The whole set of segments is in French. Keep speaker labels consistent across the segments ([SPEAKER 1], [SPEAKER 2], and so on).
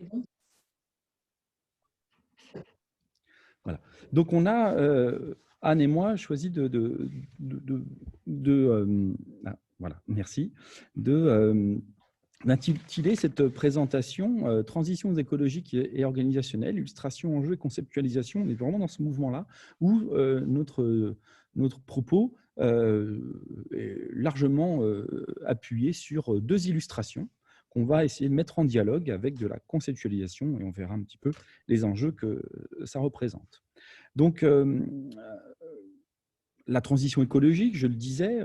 [SPEAKER 1] c'est bon.
[SPEAKER 2] Voilà. Donc, on a, Anne et moi, choisi voilà, merci, d'intituler cette présentation Transitions écologiques et organisationnelles, illustration, enjeux et conceptualisation. On est vraiment dans ce mouvement-là où notre propos est largement appuyé sur deux illustrations qu'on va essayer de mettre en dialogue avec de la conceptualisation, et on verra un petit peu les enjeux que ça représente. Donc, la transition écologique, je le disais,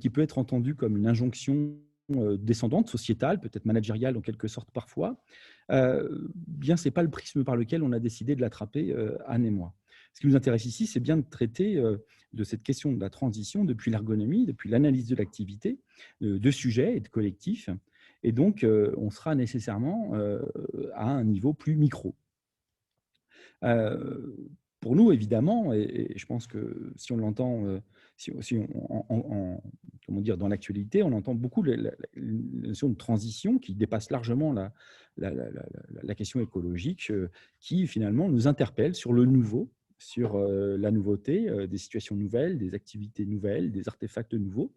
[SPEAKER 2] qui peut être entendue comme une injonction descendante, sociétale, peut-être managériale en quelque sorte parfois, bien, ce n'est pas le prisme par lequel on a décidé de l'attraper, Anne et moi. Ce qui nous intéresse ici, c'est bien de traiter de cette question de la transition depuis l'ergonomie, depuis l'analyse de l'activité, de sujets et de collectifs. Et donc, on sera nécessairement à un niveau plus micro. Pour nous, évidemment, et je pense que si on l'entend, comment dire, dans l'actualité, on entend beaucoup la notion de transition qui dépasse largement la question écologique, qui finalement nous interpelle sur le nouveau, sur la nouveauté, des situations nouvelles, des activités nouvelles, des artefacts nouveaux.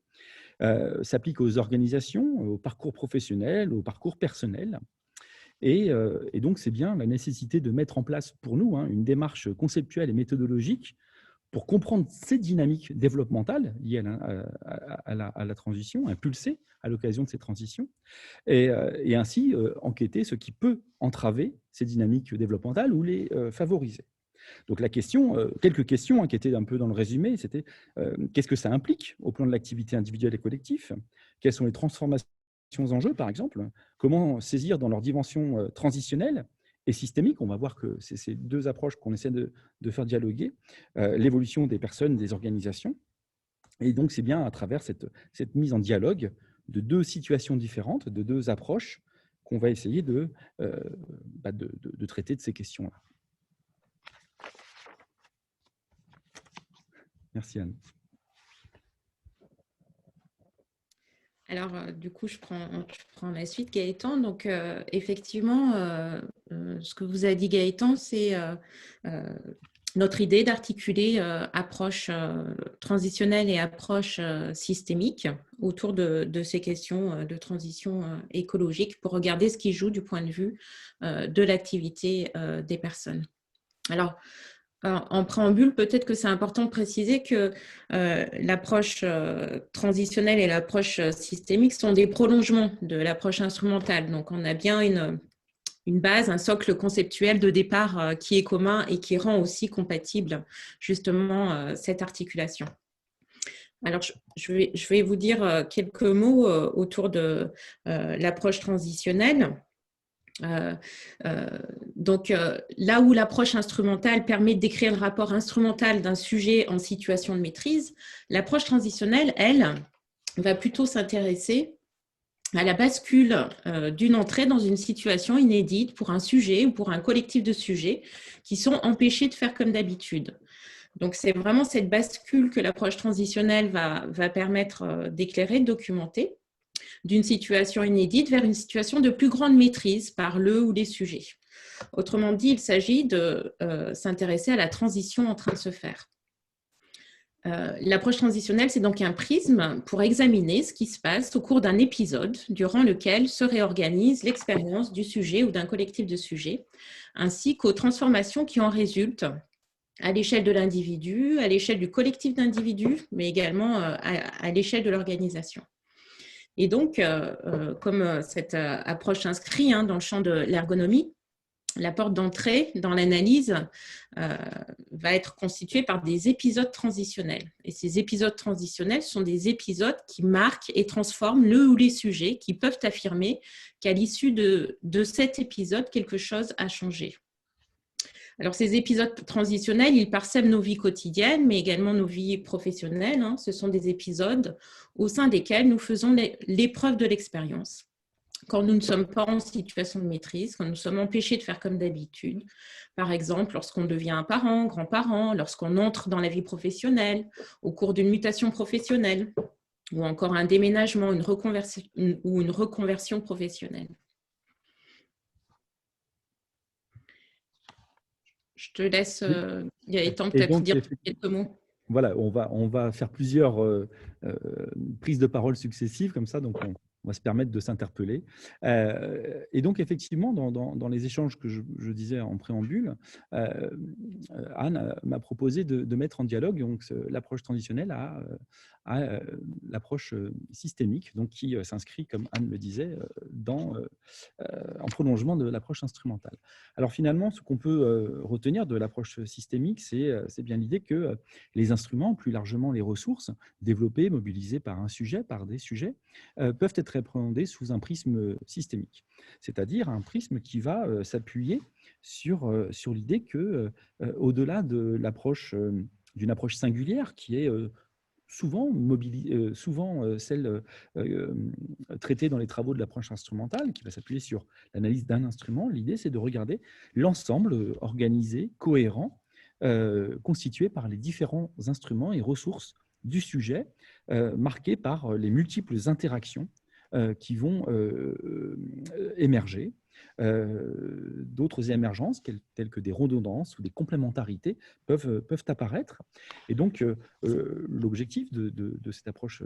[SPEAKER 2] S'applique aux organisations, aux parcours professionnels, aux parcours personnels. Et donc, c'est bien la nécessité de mettre en place pour nous une démarche conceptuelle et méthodologique pour comprendre ces dynamiques développementales liées à la transition, impulsées à l'occasion de ces transitions, et ainsi enquêter ce qui peut entraver ces dynamiques développementales ou les favoriser. Donc la question, quelques questions qui étaient un peu dans le résumé, c'était qu'est-ce que ça implique au plan de l'activité individuelle et collective? Quelles sont les transformations en jeu, par exemple? Comment saisir dans leur dimension transitionnelle et systémique? On va voir que c'est ces deux approches qu'on essaie de faire dialoguer, l'évolution des personnes, des organisations. Et donc, c'est bien à travers cette mise en dialogue de deux situations différentes, de deux approches, qu'on va essayer de traiter de ces questions-là. Merci Anne.
[SPEAKER 1] Alors, du coup, je prends la suite, Gaëtan. Donc, effectivement, ce que vous a dit Gaëtan, c'est notre idée d'articuler approche transitionnelle et approche systémique autour de ces questions de transition écologique pour regarder ce qui joue du point de vue de l'activité des personnes. Alors, en préambule, peut-être que c'est important de préciser que l'approche transitionnelle et l'approche systémique sont des prolongements de l'approche instrumentale. Donc, on a bien une base, un socle conceptuel de départ qui est commun et qui rend aussi compatible justement cette articulation. Alors, je vais vous dire quelques mots autour de l'approche transitionnelle. Donc, là où l'approche instrumentale permet de décrire le rapport instrumental d'un sujet en situation de maîtrise, l'approche transitionnelle, elle, va plutôt s'intéresser à la bascule d'une entrée dans une situation inédite pour un sujet ou pour un collectif de sujets qui sont empêchés de faire comme d'habitude. Donc, c'est vraiment cette bascule que l'approche transitionnelle va permettre d'éclairer, de documenter, d'une situation inédite vers une situation de plus grande maîtrise par le ou les sujets. Autrement dit, il s'agit de s'intéresser à la transition en train de se faire. L'approche transitionnelle, c'est donc un prisme pour examiner ce qui se passe au cours d'un épisode durant lequel se réorganise l'expérience du sujet ou d'un collectif de sujets, ainsi qu'aux transformations qui en résultent à l'échelle de l'individu, à l'échelle du collectif d'individus, mais également à l'échelle de l'organisation. Et donc, comme cette approche s'inscrit dans le champ de l'ergonomie, la porte d'entrée dans l'analyse va être constituée par des épisodes transitionnels. Et ces épisodes transitionnels sont des épisodes qui marquent et transforment le ou les sujets qui peuvent affirmer qu'à l'issue de cet épisode, quelque chose a changé. Alors, ces épisodes transitionnels, ils parsèment nos vies quotidiennes, mais également nos vies professionnelles. Ce sont des épisodes au sein desquels nous faisons l'épreuve de l'expérience. Quand nous ne sommes pas en situation de maîtrise, quand nous sommes empêchés de faire comme d'habitude, par exemple, lorsqu'on devient un parent, grand-parent, lorsqu'on entre dans la vie professionnelle, au cours d'une mutation professionnelle, ou encore un déménagement, une reconversion professionnelle. Je te laisse,
[SPEAKER 2] Oui.
[SPEAKER 1] Gaëtan,
[SPEAKER 2] Et
[SPEAKER 1] peut-être
[SPEAKER 2] donc,
[SPEAKER 1] dire quelques mots.
[SPEAKER 2] voilà, on va faire plusieurs prises de parole successives comme ça, donc on va se permettre de s'interpeller. Et donc, effectivement, dans les échanges que je disais en préambule, Anne m'a proposé de mettre en dialogue donc, l'approche transitionnelle à l'approche systémique, donc qui s'inscrit, comme Anne le disait, en prolongement de l'approche instrumentale. Alors finalement, ce qu'on peut retenir de l'approche systémique, c'est bien l'idée que les instruments, plus largement les ressources, développées, mobilisées par un sujet, par des sujets, peuvent être appréhendés sous un prisme systémique, c'est-à-dire un prisme qui va s'appuyer sur l'idée que, au-delà d'une approche singulière qui est souvent celle traitée dans les travaux de l'approche instrumentale, qui va s'appuyer sur l'analyse d'un instrument. L'idée, c'est de regarder l'ensemble organisé, cohérent, constitué par les différents instruments et ressources du sujet, marqué par les multiples interactions qui vont émerger. D'autres émergences, telles que des redondances ou des complémentarités, peuvent apparaître. Et donc, l'objectif de cette approche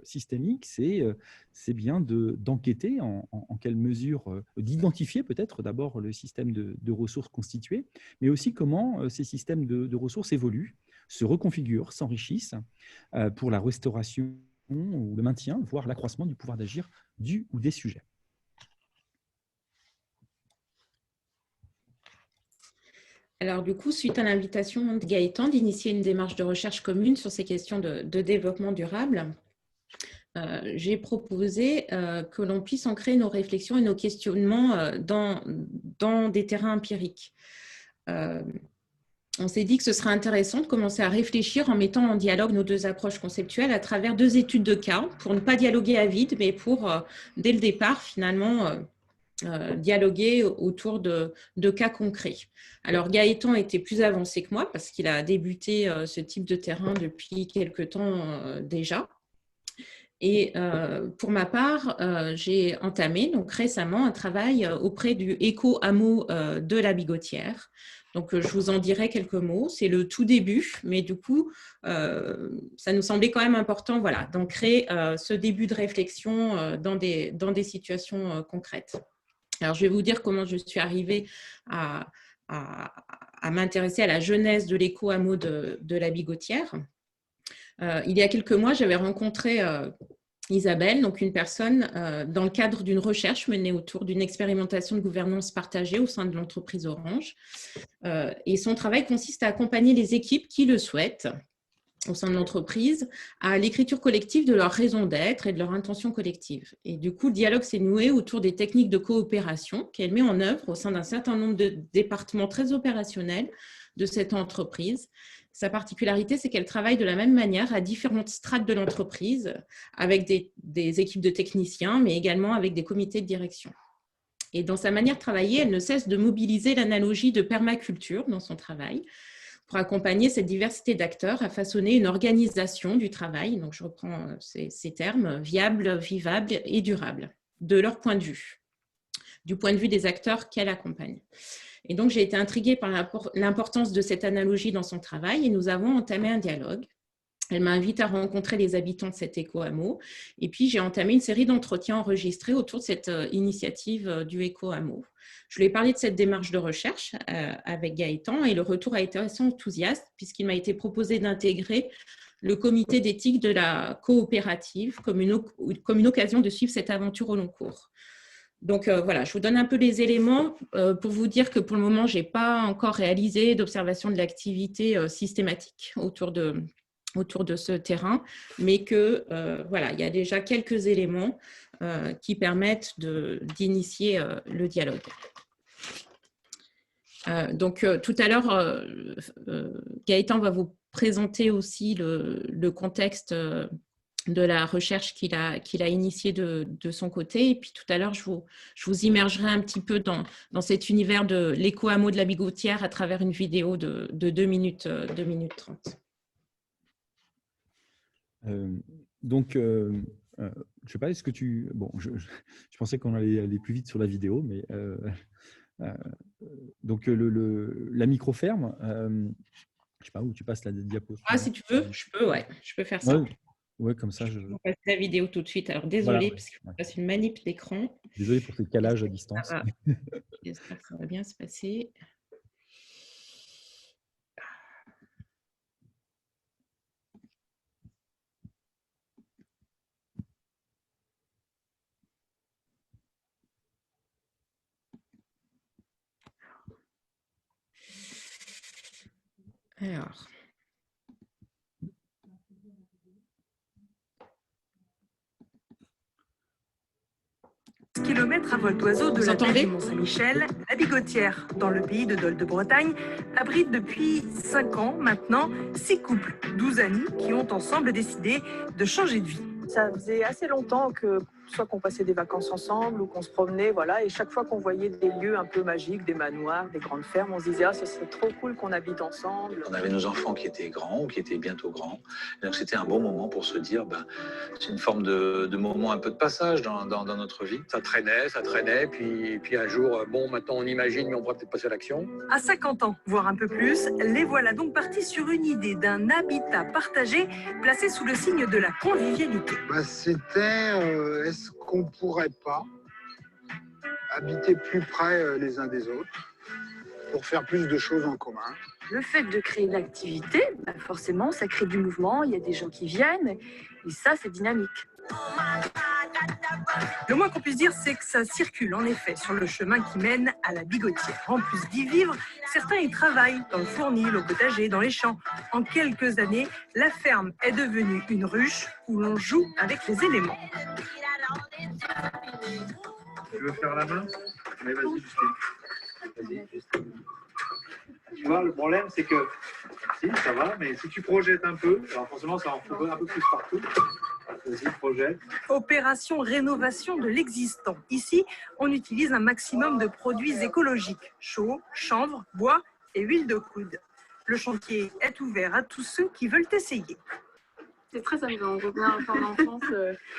[SPEAKER 2] systémique, c'est bien d'enquêter en quelle mesure, d'identifier peut-être d'abord le système de ressources constitué, mais aussi comment ces systèmes de ressources évoluent, se reconfigurent, s'enrichissent pour la restauration ou le maintien, voire l'accroissement du pouvoir d'agir du ou des sujets.
[SPEAKER 1] Alors du coup, suite à l'invitation de Gaëtan d'initier une démarche de recherche commune sur ces questions de développement durable, j'ai proposé que l'on puisse ancrer nos réflexions et nos questionnements dans des terrains empiriques. On s'est dit que ce serait intéressant de commencer à réfléchir en mettant en dialogue nos deux approches conceptuelles à travers deux études de cas, pour ne pas dialoguer à vide, mais pour, dès le départ, finalement, dialoguer autour de cas concrets. Alors, Gaëtan était plus avancé que moi parce qu'il a débuté ce type de terrain depuis quelque temps déjà. Et pour ma part, j'ai entamé donc récemment un travail auprès du éco-hameau de la Bigotière. Donc, je vous en dirai quelques mots. C'est le tout début, mais du coup, ça nous semblait quand même important, voilà, d'ancrer ce début de réflexion dans des situations concrètes. Alors, je vais vous dire comment je suis arrivée à m'intéresser à la genèse de l'éco-hameau de la Bigotière. Il y a quelques mois, j'avais rencontré Isabelle, donc une personne dans le cadre d'une recherche menée autour d'une expérimentation de gouvernance partagée au sein de l'entreprise Orange. Et son travail consiste à accompagner les équipes qui le souhaitent au sein de l'entreprise à l'écriture collective de leur raison d'être et de leur intention collective. Et du coup, le dialogue s'est noué autour des techniques de coopération qu'elle met en œuvre au sein d'un certain nombre de départements très opérationnels de cette entreprise. Sa particularité, c'est qu'elle travaille de la même manière à différentes strates de l'entreprise, avec des équipes de techniciens, mais également avec des comités de direction. Et dans sa manière de travailler, elle ne cesse de mobiliser l'analogie de permaculture dans son travail, pour accompagner cette diversité d'acteurs à façonner une organisation du travail, donc je reprends ces termes, viable, vivable et durable, de leur point de vue, du point de vue des acteurs qu'elle accompagne. Et donc, j'ai été intriguée par l'importance de cette analogie dans son travail et nous avons entamé un dialogue. Elle m'invite à rencontrer les habitants de cet éco-hameau. Et puis, j'ai entamé une série d'entretiens enregistrés autour de cette initiative du éco-hameau. Je lui ai parlé de cette démarche de recherche avec Gaëtan et le retour a été assez enthousiaste puisqu'il m'a été proposé d'intégrer le comité d'éthique de la coopérative comme une occasion de suivre cette aventure au long cours. Donc voilà, je vous donne un peu les éléments pour vous dire que pour le moment, je n'ai pas encore réalisé d'observation de l'activité systématique autour de ce terrain, mais que voilà, il y a déjà quelques éléments qui permettent d'initier le dialogue. Donc tout à l'heure, Gaëtan va vous présenter aussi le contexte de la recherche qu'il a initiée de son côté. Et puis tout à l'heure, je vous immergerai un petit peu dans cet univers de l'éco-hameau de la Bigotière à travers une vidéo de 2 minutes 30.
[SPEAKER 2] Donc, je ne sais pas, est-ce que tu… Bon, je pensais qu'on allait aller plus vite sur la vidéo, mais Donc, la microferme, je ne sais pas où tu passes la diapo.
[SPEAKER 1] Ah, si tu veux, je peux, ouais, je peux faire ça.
[SPEAKER 2] Ouais, ouais, comme ça.
[SPEAKER 1] Je vais passer la vidéo tout de suite. Alors,
[SPEAKER 2] Voilà,
[SPEAKER 1] désolée,
[SPEAKER 2] ouais,
[SPEAKER 1] parce qu'il faut
[SPEAKER 2] ouais.
[SPEAKER 1] que je fasse une manip d'écran.
[SPEAKER 2] Désolé pour ce calage à distance.
[SPEAKER 1] J'espère que ça va bien se passer. Alors.
[SPEAKER 3] Kilomètres à vol d'oiseau de la baie du Mont-Saint-Michel, la Bigotière, dans le pays de Dole de Bretagne, abrite depuis 5 ans maintenant 6 couples, 12 amis qui ont ensemble décidé de changer de vie.
[SPEAKER 4] Ça faisait assez longtemps que soit qu'on passait des vacances ensemble ou qu'on se promenait, voilà, et chaque fois qu'on voyait des lieux un peu magiques, des manoirs, des grandes fermes, on se disait « Ah, ce serait trop cool qu'on habite ensemble ».
[SPEAKER 5] On avait nos enfants qui étaient grands ou qui étaient bientôt grands. Et donc c'était un bon moment pour se dire, c'est une forme de moment un peu de passage dans notre vie.
[SPEAKER 6] Ça traînait, puis un jour, bon, maintenant on imagine, mais on pourrait peut-être passer à l'action.
[SPEAKER 3] À 50 ans, voire un peu plus, les voilà donc partis sur une idée d'un habitat partagé placé sous le signe de la convivialité.
[SPEAKER 7] C'était, est-ce qu'on ne pourrait pas habiter plus près les uns des autres pour faire plus de choses en commun?
[SPEAKER 8] Le fait de créer une activité, forcément, ça crée du mouvement, il y a des gens qui viennent, et ça, c'est dynamique.
[SPEAKER 3] Le moins qu'on puisse dire, c'est que ça circule en effet sur le chemin qui mène à la Bigotière. En plus d'y vivre, certains y travaillent, dans le fournil, au potager, dans les champs. En quelques années, la ferme est devenue une ruche où l'on joue avec les éléments.
[SPEAKER 9] Tu veux faire la main? Mais vas-y, Justine. Vas-y, Justine. Tu vois, le problème, c'est que si, ça va, mais si tu projettes un peu, alors forcément, ça en fout un peu plus partout. Vas-y, projette.
[SPEAKER 3] Opération rénovation de l'existant. Ici, on utilise un maximum de produits écologiques. Chaux, chanvre, bois et huile de coude. Le chantier est ouvert à tous ceux qui veulent essayer.
[SPEAKER 8] C'est très amusant, on revient un peu en enfance.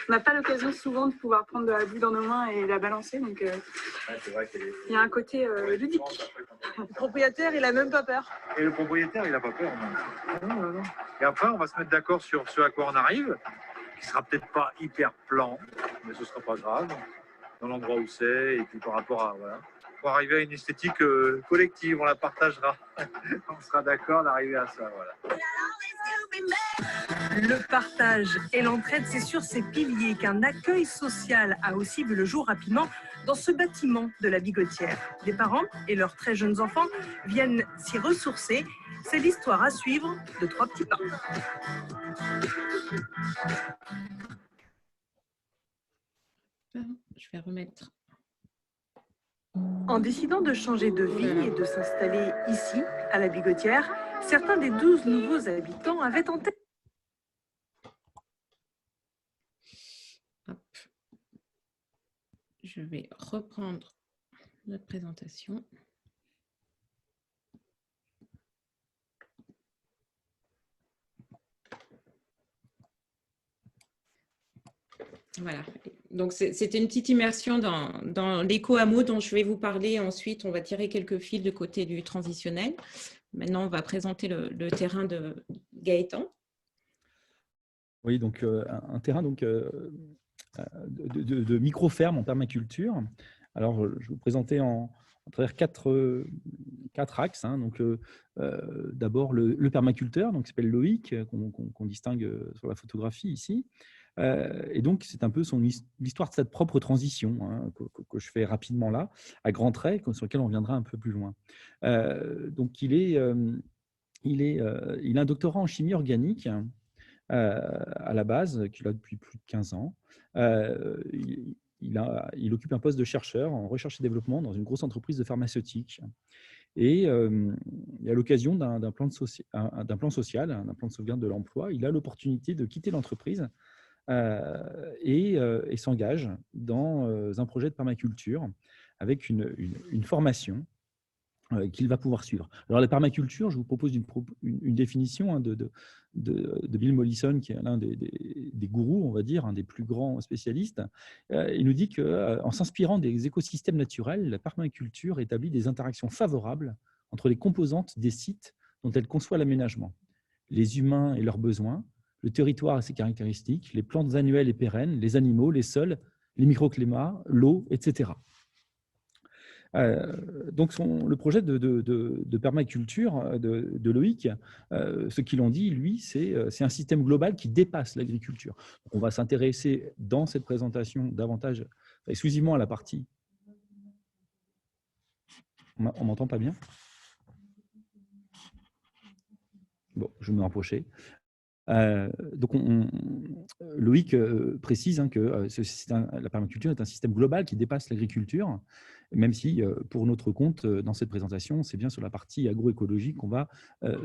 [SPEAKER 8] On n'a pas l'occasion souvent de pouvoir prendre de la boue dans nos mains et la balancer, donc il y a un côté ludique.
[SPEAKER 4] Le propriétaire, il n'a même pas peur.
[SPEAKER 9] Et le propriétaire, il n'a pas peur. Non. Et après, on va se mettre d'accord sur ce à quoi on arrive, qui sera peut-être pas hyper plan, mais ce sera pas grave, dans l'endroit où c'est, et puis par rapport à... Voilà. Pour arriver à une esthétique collective, on la partagera. On sera d'accord d'arriver à ça, voilà.
[SPEAKER 3] Le partage et l'entraide, c'est sur ces piliers qu'un accueil social a aussi vu le jour rapidement dans ce bâtiment de la Bigotière. Les parents et leurs très jeunes enfants viennent s'y ressourcer. C'est l'histoire à suivre de 3 petits pas.
[SPEAKER 1] Je vais remettre.
[SPEAKER 3] En décidant de changer de vie et de s'installer ici, à la Bigotière, certains des 12 nouveaux habitants avaient en tête.
[SPEAKER 1] Hop. Je vais reprendre notre présentation. Voilà. Donc, c'était une petite immersion dans l'éco-hameau dont je vais vous parler. Ensuite, on va tirer quelques fils du côté du transitionnel. Maintenant, on va présenter le terrain de Gaëtan.
[SPEAKER 2] Oui, donc un terrain donc, de micro-ferme en permaculture. Alors, je vais vous présenter à travers quatre axes. Hein. Donc, d'abord, le permaculteur, qui s'appelle Loïc, qu'on distingue sur la photographie ici. Et donc, c'est un peu l'histoire de cette propre transition, hein, que je fais rapidement là, à grands traits, sur lequel on reviendra un peu plus loin. Donc, il a un doctorat en chimie organique à la base, qu'il a depuis plus de 15 ans. Il occupe un poste de chercheur en recherche et développement dans une grosse entreprise de pharmaceutique. Et à l'occasion d'un plan social, d'un plan de sauvegarde de l'emploi, il a l'opportunité de quitter l'entreprise et s'engage dans un projet de permaculture avec une formation qu'il va pouvoir suivre. Alors, la permaculture, je vous propose une définition hein, de Bill Mollison, qui est l'un des gourous, on va dire, un des plus grands spécialistes. Il nous dit qu'en s'inspirant des écosystèmes naturels, la permaculture établit des interactions favorables entre les composantes des sites dont elle conçoit l'aménagement, les humains et leurs besoins, le territoire et ses caractéristiques, les plantes annuelles et pérennes, les animaux, les sols, les microclimats, l'eau, etc. Donc, le projet de permaculture de Loïc, ce qu'il en dit, lui, c'est un système global qui dépasse l'agriculture. On va s'intéresser dans cette présentation davantage, exclusivement à la partie. On m'entend pas bien? Bon, je vais me rapprocher. Donc, Loïc précise hein, que la permaculture est un système global qui dépasse l'agriculture, même si, pour notre compte, dans cette présentation, c'est bien sur la partie agroécologique qu'on va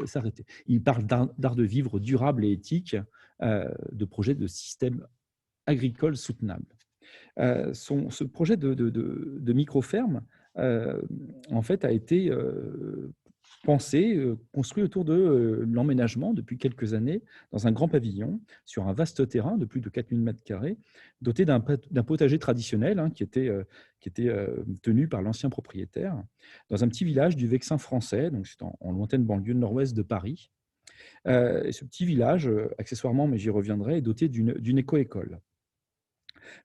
[SPEAKER 2] s'arrêter. Il parle d'art de vivre durable et éthique, de projet de système agricole soutenable. Ce projet de micro-ferme, en fait, a été pensé, construit autour de l'emménagement depuis quelques années dans un grand pavillon sur un vaste terrain de plus de 4000 m², doté d'un potager traditionnel hein, qui était tenu par l'ancien propriétaire, dans un petit village du Vexin français, donc c'est en lointaine banlieue nord-ouest de Paris. Et ce petit village, accessoirement, mais j'y reviendrai, est doté d'une éco-école.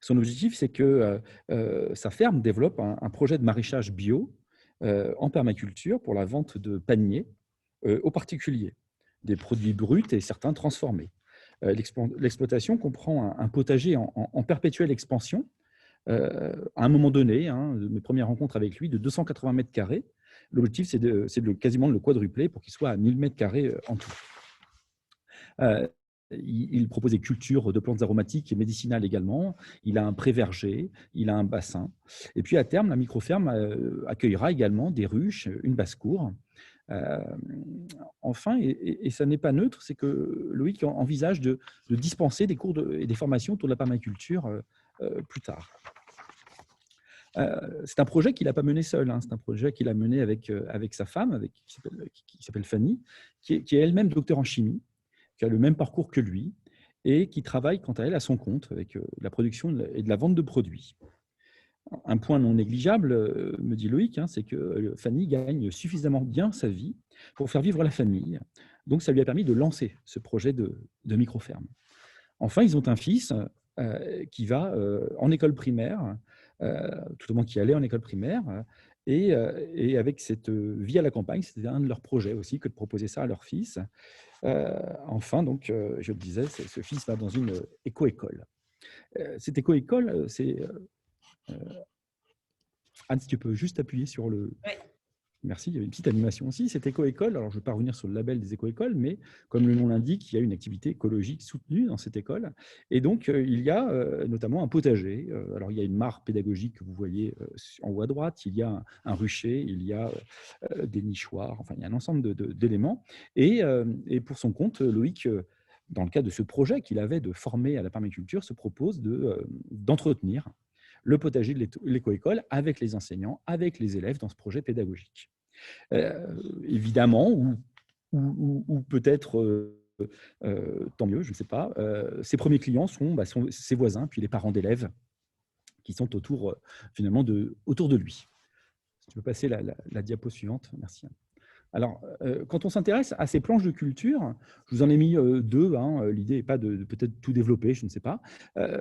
[SPEAKER 2] Son objectif, c'est que sa ferme développe un projet de maraîchage bio en permaculture pour la vente de paniers aux particuliers, des produits bruts et certains transformés. L'exploitation comprend un potager en perpétuelle expansion. À un moment donné, hein, de mes premières rencontres avec lui, de 280 m². L'objectif, c'est quasiment de le quadrupler pour qu'il soit à 1000 m² en tout. Il propose des cultures de plantes aromatiques et médicinales également. Il a un pré-verger, il a un bassin. Et puis à terme, la micro-ferme accueillera également des ruches, une basse-cour. Enfin, et ça n'est pas neutre, c'est que Loïc envisage de dispenser des cours et des formations autour de la permaculture plus tard. C'est un projet qu'il n'a pas mené seul, hein. C'est un projet qu'il a mené avec sa femme, qui s'appelle Fanny, qui est elle-même docteur en chimie, qui a le même parcours que lui et qui travaille, quant à elle, à son compte avec la production et de la vente de produits. Un point non négligeable, me dit Loïc, hein, c'est que Fanny gagne suffisamment bien sa vie pour faire vivre la famille. Donc, ça lui a permis de lancer ce projet de micro-ferme. Enfin, ils ont un fils qui va en école primaire, tout au moins qui allait en école primaire, et avec cette vie à la campagne, c'était un de leurs projets aussi que de proposer ça à leur fils. Enfin, donc, je le disais, ce fils va dans une éco-école. Cette éco-école, c'est... Anne, si tu peux juste appuyer sur le...
[SPEAKER 1] Ouais.
[SPEAKER 2] Merci, il y avait une petite animation aussi. Cette éco-école, alors je ne vais pas revenir sur le label des éco-écoles, mais comme le nom l'indique, il y a une activité écologique soutenue dans cette école. Et donc, il y a notamment un potager. Alors, il y a une mare pédagogique que vous voyez en haut à droite, il y a un rucher, il y a des nichoirs, enfin, il y a un ensemble d'éléments. Et pour son compte, Loïc, dans le cadre de ce projet qu'il avait de former à la permaculture, se propose d'entretenir le potager de l'éco-école avec les enseignants, avec les élèves dans ce projet pédagogique. Évidemment, ou peut-être, tant mieux, je ne sais pas, ses premiers clients sont ses voisins, puis les parents d'élèves qui sont autour de lui. Si tu peux passer la diapo suivante, merci. Alors, quand on s'intéresse à ces planches de culture, je vous en ai mis deux. Hein, l'idée n'est pas de peut-être tout développer, je ne sais pas.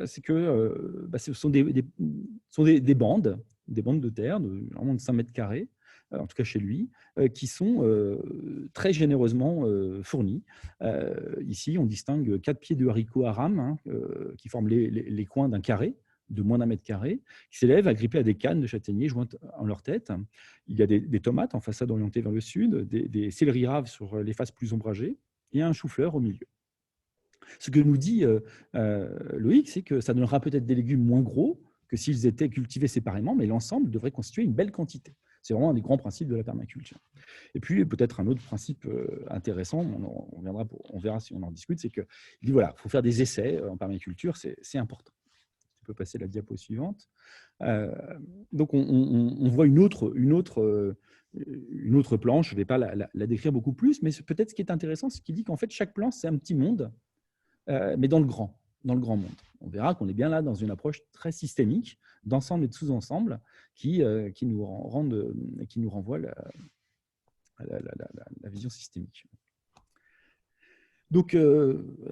[SPEAKER 2] C'est que ce sont des bandes de terre, vraiment de 5 m², en tout cas chez lui, qui sont très généreusement fournies. Ici, on distingue 4 pieds de haricots à rame hein, qui forment les coins d'un carré de moins d'1 m², qui s'élèvent agrippés à des cannes de châtaignier jointes en leur tête. Il y a des tomates en façade orientée vers le sud, des céleri raves sur les faces plus ombragées et un chou-fleur au milieu. Ce que nous dit Loïc, c'est que ça donnera peut-être des légumes moins gros que s'ils étaient cultivés séparément, mais l'ensemble devrait constituer une belle quantité. C'est vraiment un des grands principes de la permaculture. Et puis, peut-être un autre principe intéressant, on verra si on en discute, c'est qu'il dit, voilà, il faut faire des essais en permaculture, c'est important. Peut passer la diapo suivante. Donc, on voit une autre une autre planche, je ne vais pas la décrire beaucoup plus, mais peut-être ce qui est intéressant, c'est qu'il dit qu'en fait, chaque planche, c'est un petit monde, mais dans le grand monde. On verra qu'on est bien là dans une approche très systémique, d'ensemble et de sous-ensemble, qui nous renvoie la vision systémique. Donc,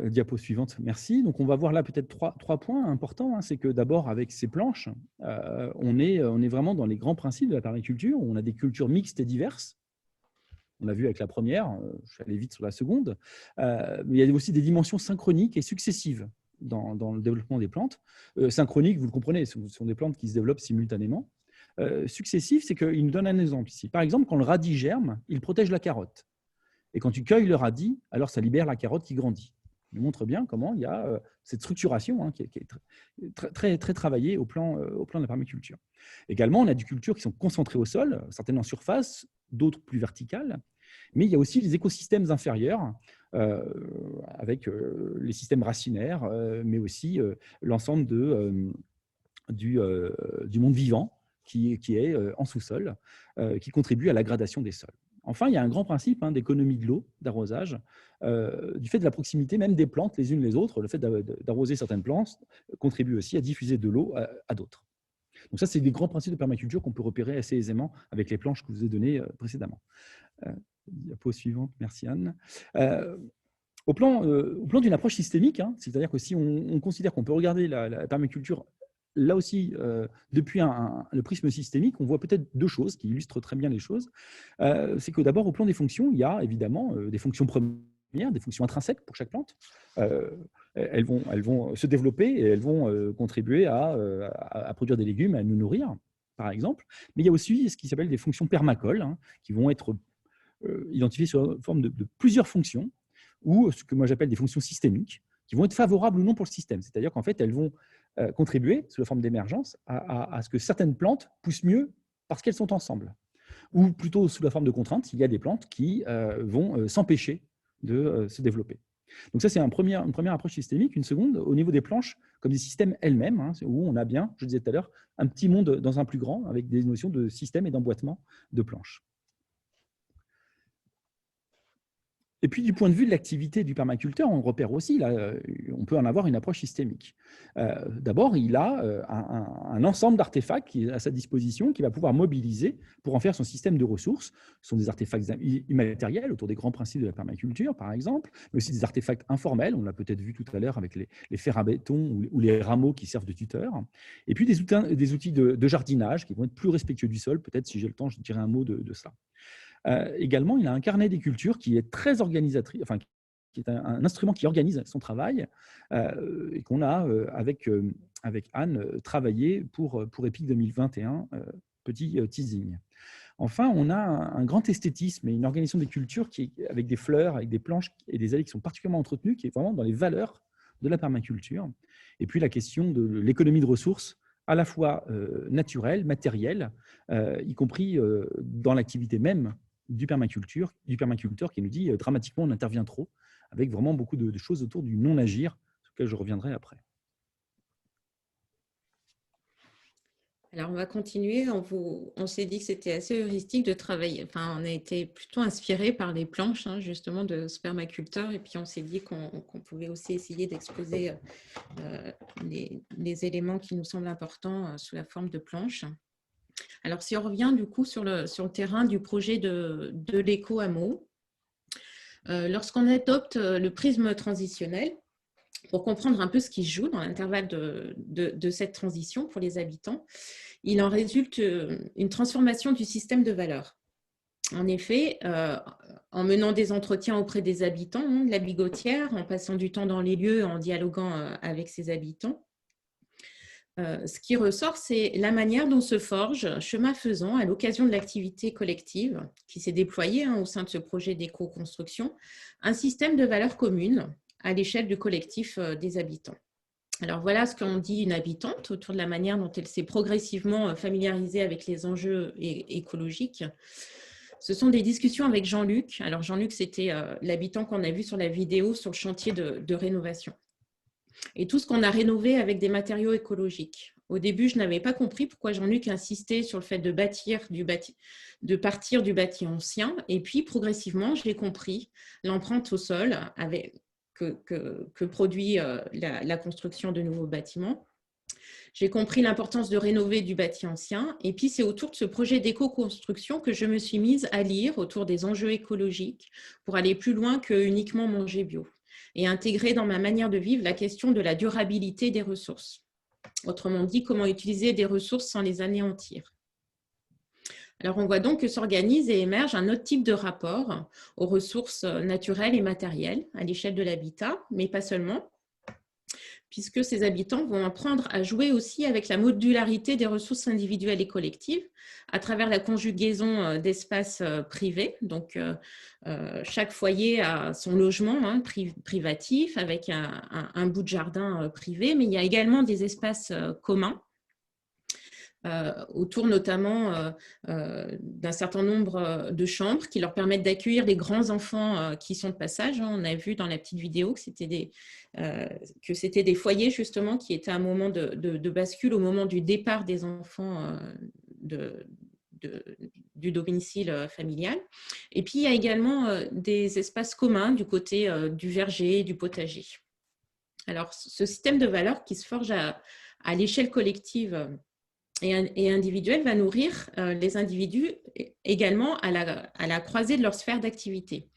[SPEAKER 2] diapo suivante, merci. Donc, on va voir là peut-être trois points importants. C'est que d'abord, avec ces planches, on est vraiment dans les grands principes de la permaculture. On a des cultures mixtes et diverses. On l'a vu avec la première, je suis allé vite sur la seconde. Mais il y a aussi des dimensions synchroniques et successives dans le développement des plantes. Synchroniques, vous le comprenez, ce sont des plantes qui se développent simultanément. Successif, c'est qu'il nous donne un exemple ici. Par exemple, quand le radis germe, il protège la carotte. Et quand tu cueilles le radis, alors ça libère la carotte qui grandit. Il nous montre bien comment il y a cette structuration qui est très travaillée au plan de la permaculture. Également, on a des cultures qui sont concentrées au sol, certaines en surface, d'autres plus verticales. Mais il y a aussi les écosystèmes inférieurs, avec les systèmes racinaires, mais aussi l'ensemble du monde vivant qui est en sous-sol, qui contribue à la gradation des sols. Enfin, il y a un grand principe d'économie de l'eau, d'arrosage, du fait de la proximité même des plantes les unes les autres. Le fait d'arroser certaines plantes contribue aussi à diffuser de l'eau à d'autres. Donc ça, c'est des grands principes de permaculture qu'on peut repérer assez aisément avec les planches que je vous ai données précédemment. Diapo suivante, merci Anne. Au plan d'une approche systémique, c'est-à-dire que si on considère qu'on peut regarder la permaculture là aussi, depuis le prisme systémique, on voit peut-être deux choses qui illustrent très bien les choses. C'est que d'abord, au plan des fonctions, il y a évidemment des fonctions premières, des fonctions intrinsèques pour chaque plante. Elles vont se développer et elles vont contribuer à produire des légumes, à nous nourrir, par exemple. Mais il y a aussi ce qui s'appelle des fonctions permacoles, qui vont être identifiées sous la forme de plusieurs fonctions, ou ce que moi j'appelle des fonctions systémiques, qui vont être favorables ou non pour le système. C'est-à-dire qu'en fait, elles vont contribuer, sous la forme d'émergence, à ce que certaines plantes poussent mieux parce qu'elles sont ensemble. Ou plutôt sous la forme de contrainte, il y a des plantes qui vont s'empêcher de se développer. Donc ça, c'est une première approche systémique. Une seconde, au niveau des planches, comme des systèmes elles-mêmes, où on a bien, je disais tout à l'heure, un petit monde dans un plus grand, avec des notions de système et d'emboîtement de planches. Et puis, du point de vue de l'activité du permaculteur, on repère aussi, là, on peut en avoir une approche systémique. D'abord, il a un ensemble d'artefacts qui est à sa disposition, qu'il va pouvoir mobiliser pour en faire son système de ressources. Ce sont des artefacts immatériels autour des grands principes de la permaculture, par exemple, mais aussi des artefacts informels, on l'a peut-être vu tout à l'heure avec les fers à béton ou les rameaux qui servent de tuteurs. Et puis, des outils de jardinage qui vont être plus respectueux du sol. Peut-être, si j'ai le temps, je dirai un mot de ça. Également, il a un carnet des cultures qui est très organisatrice, enfin, qui est un instrument qui organise son travail et qu'on a, avec Anne, travaillé pour EPIC 2021, petit teasing. Enfin, on a un grand esthétisme et une organisation des cultures avec des fleurs, avec des planches et des allées qui sont particulièrement entretenues, qui est vraiment dans les valeurs de la permaculture. Et puis, la question de l'économie de ressources, à la fois naturelle, matérielle, y compris dans l'activité même du permaculteur qui nous dit dramatiquement on intervient trop, avec vraiment beaucoup de choses autour du non-agir, sur lequel je reviendrai après.
[SPEAKER 1] Alors, on va continuer. On s'est dit que c'était assez heuristique de travailler. Enfin, on a été plutôt inspiré par les planches, justement, de ce permaculteur. Et puis, on s'est dit qu'on pouvait aussi essayer d'exposer les éléments qui nous semblent importants sous la forme de planches. Alors, si on revient du coup sur le terrain du projet de l'éco-hameau, lorsqu'on adopte le prisme transitionnel, pour comprendre un peu ce qui se joue dans l'intervalle de cette transition pour les habitants, il en résulte une transformation du système de valeurs. En effet, en menant des entretiens auprès des habitants de la Bigotière, en passant du temps dans les lieux, en dialoguant avec ces habitants, ce qui ressort, c'est la manière dont se forge, chemin faisant, à l'occasion de l'activité collective qui s'est déployée au sein de ce projet d'éco-construction, un système de valeurs communes à l'échelle du collectif des habitants. Alors voilà ce qu'en dit une habitante autour de la manière dont elle s'est progressivement familiarisée avec les enjeux écologiques. Ce sont des discussions avec Jean-Luc. Alors Jean-Luc, c'était l'habitant qu'on a vu sur la vidéo sur le chantier de rénovation. Et tout ce qu'on a rénové avec des matériaux écologiques. Au début, je n'avais pas compris pourquoi Jean-Luc insistait sur le fait de partir du bâti ancien. Et puis, progressivement, j'ai compris l'empreinte au sol que produit la construction de nouveaux bâtiments. J'ai compris l'importance de rénover du bâti ancien. Et puis, c'est autour de ce projet d'éco-construction que je me suis mise à lire autour des enjeux écologiques pour aller plus loin que uniquement manger bio et intégrer dans ma manière de vivre la question de la durabilité des ressources. Autrement dit, comment utiliser des ressources sans les anéantir. Alors, on voit donc que s'organise et émerge un autre type de rapport aux ressources naturelles et matérielles à l'échelle de l'habitat, mais pas seulement, puisque ces habitants vont apprendre à jouer aussi avec la modularité des ressources individuelles et collectives à travers la conjugaison d'espaces privés. Donc, chaque foyer a son logement privatif avec un bout de jardin privé, mais il y a également des espaces communs autour notamment d'un certain nombre de chambres qui leur permettent d'accueillir les grands enfants qui sont de passage. On a vu dans la petite vidéo que c'était des foyers justement qui étaient un moment de bascule au moment du départ des enfants du domicile familial. Et puis, il y a également des espaces communs du côté du verger, du potager. Alors, ce système de valeurs qui se forge à l'échelle collective et individuelle va nourrir les individus également à la croisée de leur sphère d'activité.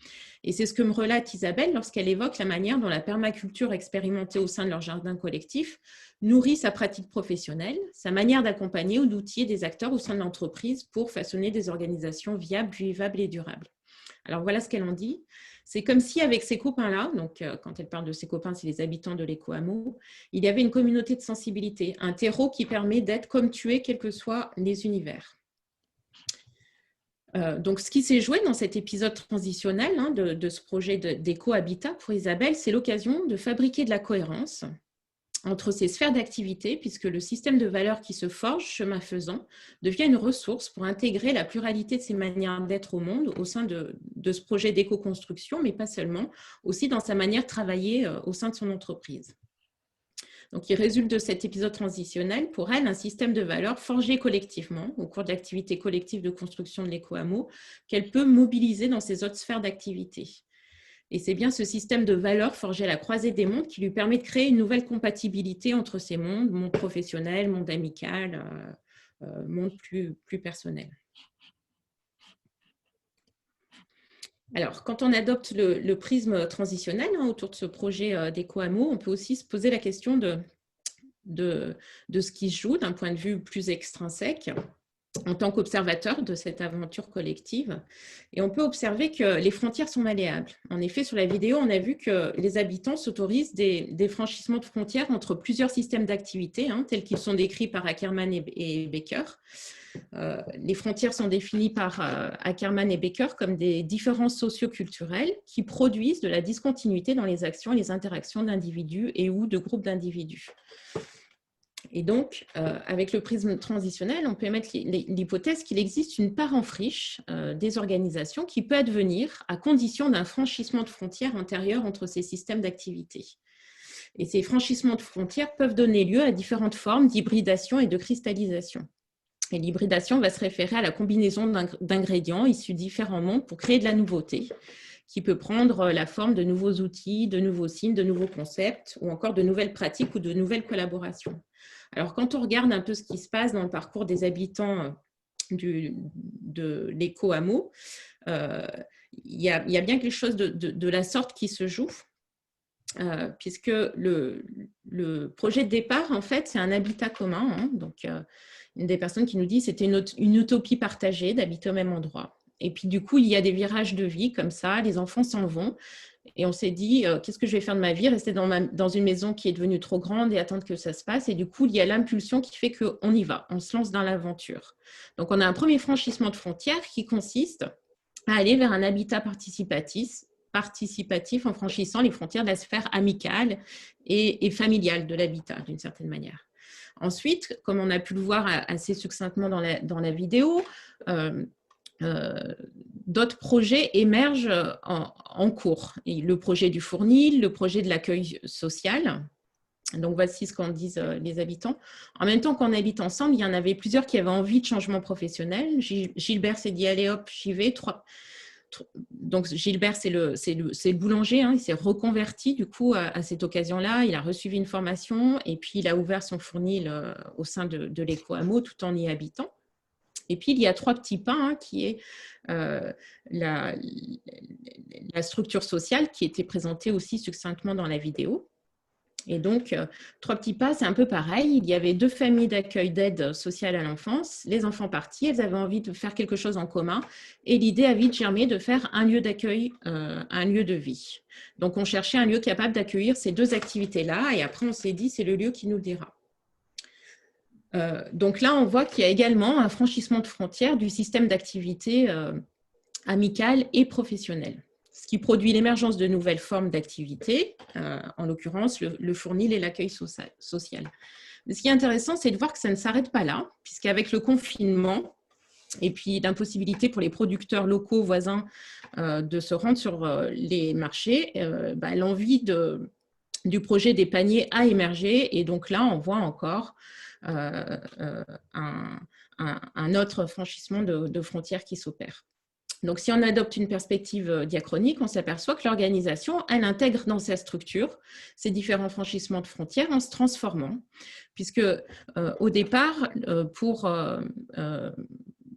[SPEAKER 1] Et c'est ce que me relate Isabelle lorsqu'elle évoque la manière dont la permaculture expérimentée au sein de leur jardin collectif nourrit sa pratique professionnelle, sa manière d'accompagner ou d'outiller des acteurs au sein de l'entreprise pour façonner des organisations viables, vivables et durables. Alors voilà ce qu'elle en dit. C'est comme si avec ces copains-là, donc quand elle parle de ses copains, c'est les habitants de l'éco-hameau, il y avait une communauté de sensibilité, un terreau qui permet d'être comme tu es, quels que soient les univers. Donc, ce qui s'est joué dans cet épisode transitionnel de ce projet d'éco-habitat pour Isabelle, c'est l'occasion de fabriquer de la cohérence entre ces sphères d'activité, puisque le système de valeurs qui se forge, chemin faisant, devient une ressource pour intégrer la pluralité de ces manières d'être au monde au sein de ce projet d'éco-construction, mais pas seulement, aussi dans sa manière de travailler au sein de son entreprise. Donc, il résulte de cet épisode transitionnel, pour elle, un système de valeurs forgé collectivement au cours de l'activité collective de construction de l'éco-hameau qu'elle peut mobiliser dans ses autres sphères d'activité. Et c'est bien ce système de valeurs forgé à la croisée des mondes qui lui permet de créer une nouvelle compatibilité entre ces mondes, monde professionnel, monde amical, monde plus personnel. Alors, quand on adopte le prisme transitionnel autour de ce projet d'éco-hameau, on peut aussi se poser la question de ce qui se joue d'un point de vue plus extrinsèque en tant qu'observateur de cette aventure collective. Et on peut observer que les frontières sont malléables. En effet, sur la vidéo, on a vu que les habitants s'autorisent des franchissements de frontières entre plusieurs systèmes d'activité, tels qu'ils sont décrits par Ackermann et Becker. Les frontières sont définies par Ackermann et Becker comme des différences socio-culturelles qui produisent de la discontinuité dans les actions et les interactions d'individus et ou de groupes d'individus. Et donc, avec le prisme transitionnel, on peut émettre l'hypothèse qu'il existe une part en friche des organisations qui peut advenir à condition d'un franchissement de frontières antérieures entre ces systèmes d'activité. Et ces franchissements de frontières peuvent donner lieu à différentes formes d'hybridation et de cristallisation. Et l'hybridation va se référer à la combinaison d'ingrédients issus de différents mondes pour créer de la nouveauté, qui peut prendre la forme de nouveaux outils, de nouveaux signes, de nouveaux concepts, ou encore de nouvelles pratiques ou de nouvelles collaborations. Alors, quand on regarde un peu ce qui se passe dans le parcours des habitants de l'éco-hameau, il y a bien quelque chose de la sorte qui se joue, puisque le projet de départ, en fait, c'est un habitat commun. Donc, une des personnes qui nous dit que c'était une utopie partagée d'habiter au même endroit. Et puis, du coup, il y a des virages de vie comme ça, les enfants s'en vont. Et on s'est dit, qu'est-ce que je vais faire de ma vie? Rester dans une maison qui est devenue trop grande et attendre que ça se passe. Et du coup, il y a l'impulsion qui fait qu'on y va, on se lance dans l'aventure. Donc, on a un premier franchissement de frontières qui consiste à aller vers un habitat participatif en franchissant les frontières de la sphère amicale et familiale de l'habitat, d'une certaine manière. Ensuite, comme on a pu le voir assez succinctement dans la vidéo, d'autres projets émergent en cours. Et le projet du fournil, le projet de l'accueil social, Donc, voici ce qu'en disent les habitants. En même temps qu'on habite ensemble, il y en avait plusieurs qui avaient envie de changement professionnel. Gilbert s'est dit, allez hop, j'y vais. Donc, Gilbert, c'est le boulanger. Hein. Il s'est reconverti du coup à cette occasion-là. Il a reçu une formation et puis il a ouvert son fournil au sein de l'éco-hameau tout en y habitant. Et puis, il y a 3 petits pas, hein, qui est la structure sociale qui était présentée aussi succinctement dans la vidéo. Et donc, 3 petits pas, c'est un peu pareil. Il y avait 2 familles d'accueil d'aide sociale à l'enfance. Les enfants partis, elles avaient envie de faire quelque chose en commun. Et l'idée a vite germé de faire un lieu d'accueil, un lieu de vie. Donc, on cherchait un lieu capable d'accueillir ces 2 activités-là. Et après, on s'est dit, c'est le lieu qui nous le dira. Donc là, on voit qu'il y a également un franchissement de frontières du système d'activité amicale et professionnelle, ce qui produit l'émergence de nouvelles formes d'activité, en l'occurrence le fournil et l'accueil social. Mais ce qui est intéressant, c'est de voir que ça ne s'arrête pas là, puisqu'avec le confinement et puis l'impossibilité pour les producteurs locaux voisins de se rendre sur les marchés, l'envie du projet des paniers a émergé. Et donc là, on voit encore un autre franchissement de frontières qui s'opère. Donc, si on adopte une perspective diachronique, on s'aperçoit que l'organisation, elle intègre dans sa structure ces différents franchissements de frontières en se transformant, puisque au départ, pour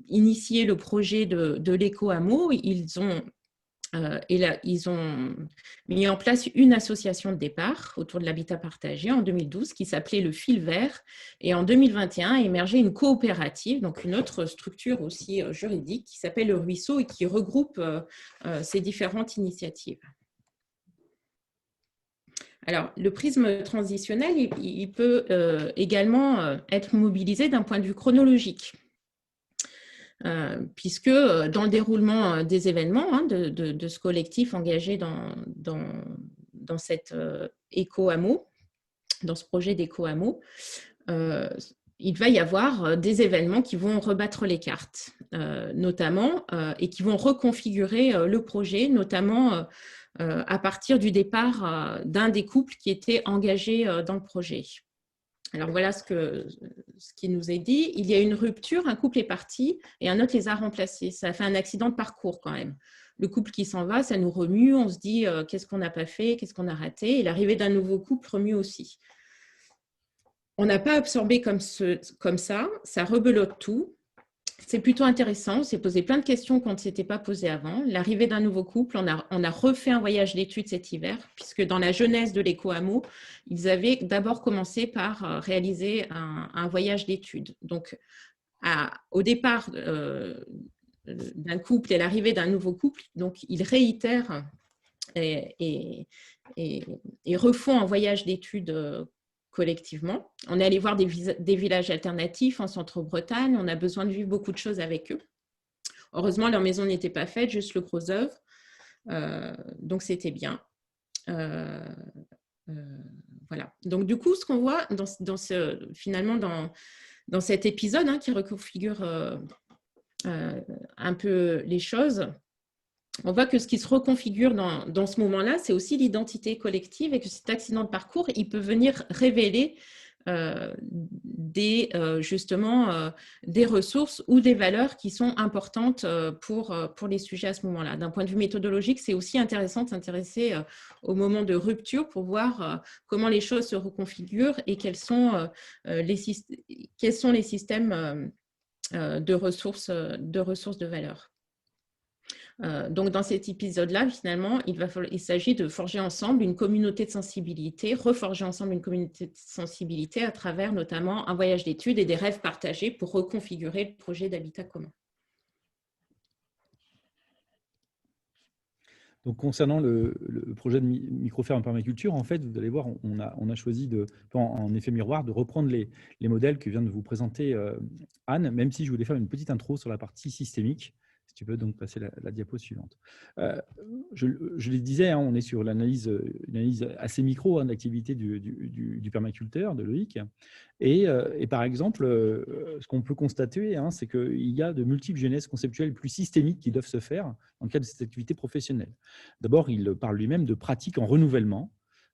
[SPEAKER 1] initier le projet de l'éco-hameau, ils ont mis en place une association de départ autour de l'habitat partagé en 2012 qui s'appelait le Fil Vert, et en 2021 a émergé une coopérative, donc une autre structure aussi juridique qui s'appelle le Ruisseau et qui regroupe ces différentes initiatives. Alors, le prisme transitionnel, il peut également être mobilisé d'un point de vue chronologique. Puisque dans le déroulement des événements, hein, de ce collectif engagé dans cet éco-hameau, dans ce projet d'éco-hameau, il va y avoir des événements qui vont rebattre les cartes, notamment, et qui vont reconfigurer le projet, notamment à partir du départ d'un des couples qui était engagé dans le projet. Alors voilà ce qui nous est dit. Il y a une rupture, un couple est parti et un autre les a remplacés. Ça a fait un accident de parcours quand même. Le couple qui s'en va, ça nous remue, on se dit qu'est-ce qu'on n'a pas fait, qu'est-ce qu'on a raté. Et l'arrivée d'un nouveau couple remue aussi. On n'a pas absorbé comme ça rebelote tout. C'est plutôt intéressant, on s'est posé plein de questions qu'on ne s'était pas posées avant. L'arrivée d'un nouveau couple, on a refait un voyage d'études cet hiver, puisque dans la jeunesse de l'éco-hameau, ils avaient d'abord commencé par réaliser un voyage d'études. Donc, au départ d'un couple et l'arrivée d'un nouveau couple, donc ils réitèrent et refont un voyage d'études collectivement. On est allé voir des villages alternatifs en Centre-Bretagne. On a besoin de vivre beaucoup de choses avec eux. Heureusement, leur maison n'était pas faite, juste le gros œuvre. Donc, c'était bien. Voilà. Donc, du coup, ce qu'on voit finalement dans cet épisode, hein, qui reconfigure un peu les choses, on voit que ce qui se reconfigure dans ce moment-là, c'est aussi l'identité collective, et que cet accident de parcours, il peut venir révéler des ressources ou des valeurs qui sont importantes pour les sujets à ce moment-là. D'un point de vue méthodologique, c'est aussi intéressant de s'intéresser au moment de rupture pour voir comment les choses se reconfigurent et quels sont les systèmes de ressources de valeurs. Donc, dans cet épisode-là, finalement, il s'agit de forger ensemble une communauté de sensibilité, reforger ensemble une communauté de sensibilité à travers notamment un voyage d'études et des rêves partagés pour reconfigurer le projet d'habitat commun.
[SPEAKER 2] Donc, concernant le projet de microferme permaculture, en fait, vous allez voir, on a choisi en effet miroir de reprendre les modèles que vient de vous présenter Anne, même si je voulais faire une petite intro sur la partie systémique. Si tu peux donc passer la diapo suivante. Je le disais, hein, on est sur une analyse assez micro, hein, de l'activité du permaculteur, de Loïc. Et par exemple, ce qu'on peut constater, hein, c'est qu'il y a de multiples genèses conceptuelles plus systémiques qui doivent se faire dans le cadre de cette activité professionnelle. D'abord, il parle lui-même de pratiques en renouvellement,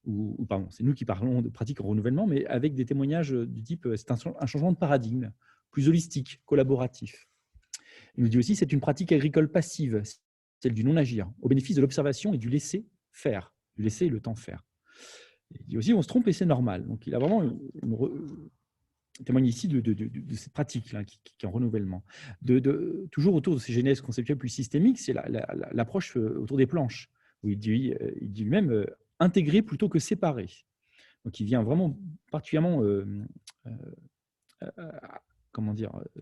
[SPEAKER 2] ou pardon, c'est nous qui parlons de pratique en renouvellement, mais avec des témoignages du type c'est un changement de paradigme, plus holistique, collaboratif. Il nous dit aussi c'est une pratique agricole passive, celle du non-agir, au bénéfice de l'observation et du laisser faire, du laisser le temps faire. Il dit aussi on se trompe et c'est normal. Donc il a vraiment témoigne ici de cette pratique-là qui est en renouvellement. Toujours autour de ces genèses conceptuelles plus systémiques, c'est l'approche autour des planches, où il dit lui-même intégrer plutôt que séparer. Donc il vient vraiment particulièrement,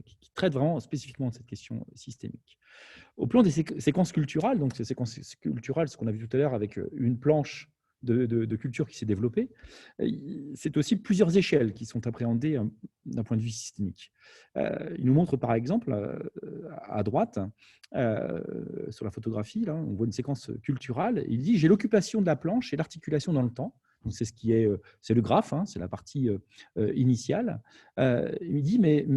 [SPEAKER 2] qui traite vraiment spécifiquement de cette question systémique. Au plan des séquences culturales, donc ces séquences culturales, ce qu'on a vu tout à l'heure avec une planche de culture qui s'est développée, c'est aussi plusieurs échelles qui sont appréhendées d'un point de vue systémique. Il nous montre par exemple à droite, sur la photographie, là, on voit une séquence culturelle. Il dit « J'ai l'occupation de la planche et l'articulation dans le temps ». C'est le graphe, hein, c'est la partie initiale. Il dit « Mais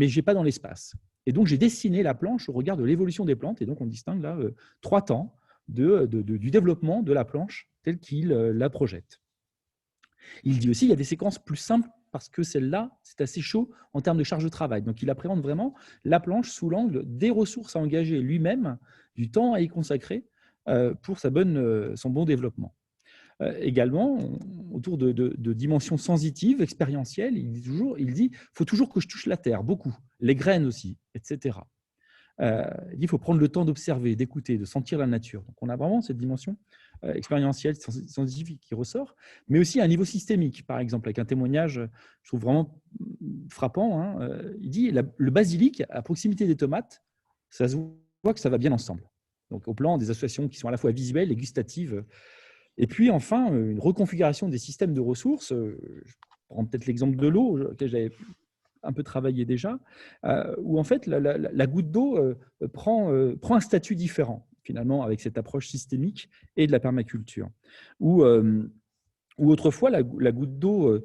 [SPEAKER 2] je n'ai pas dans l'espace ». Et donc, j'ai dessiné la planche au regard de l'évolution des plantes. Et donc, on distingue là 3 temps du développement de la planche telle qu'il la projette. Il dit aussi qu'il y a des séquences plus simples parce que celle-là, c'est assez chaud en termes de charge de travail. Donc, il appréhende vraiment la planche sous l'angle des ressources à engager lui-même, du temps à y consacrer pour son bon développement. Également, autour de dimensions sensitives, expérientielles, il dit « faut toujours que je touche la terre, beaucoup, les graines aussi, etc. » Il dit « faut prendre le temps d'observer, d'écouter, de sentir la nature. » Donc, on a vraiment cette dimension expérientielle, scientifique qui ressort, mais aussi à un niveau systémique, par exemple, avec un témoignage, je trouve vraiment frappant. Hein, il dit « le basilic, à proximité des tomates, ça se voit que ça va bien ensemble. » Donc, au plan des associations qui sont à la fois visuelles et gustatives. Et puis, enfin, une reconfiguration des systèmes de ressources. Je prends peut-être l'exemple de l'eau, auquel j'avais un peu travaillé déjà, où en fait, la goutte d'eau prend un statut différent, finalement, avec cette approche systémique et de la permaculture. Où autrefois, la goutte d'eau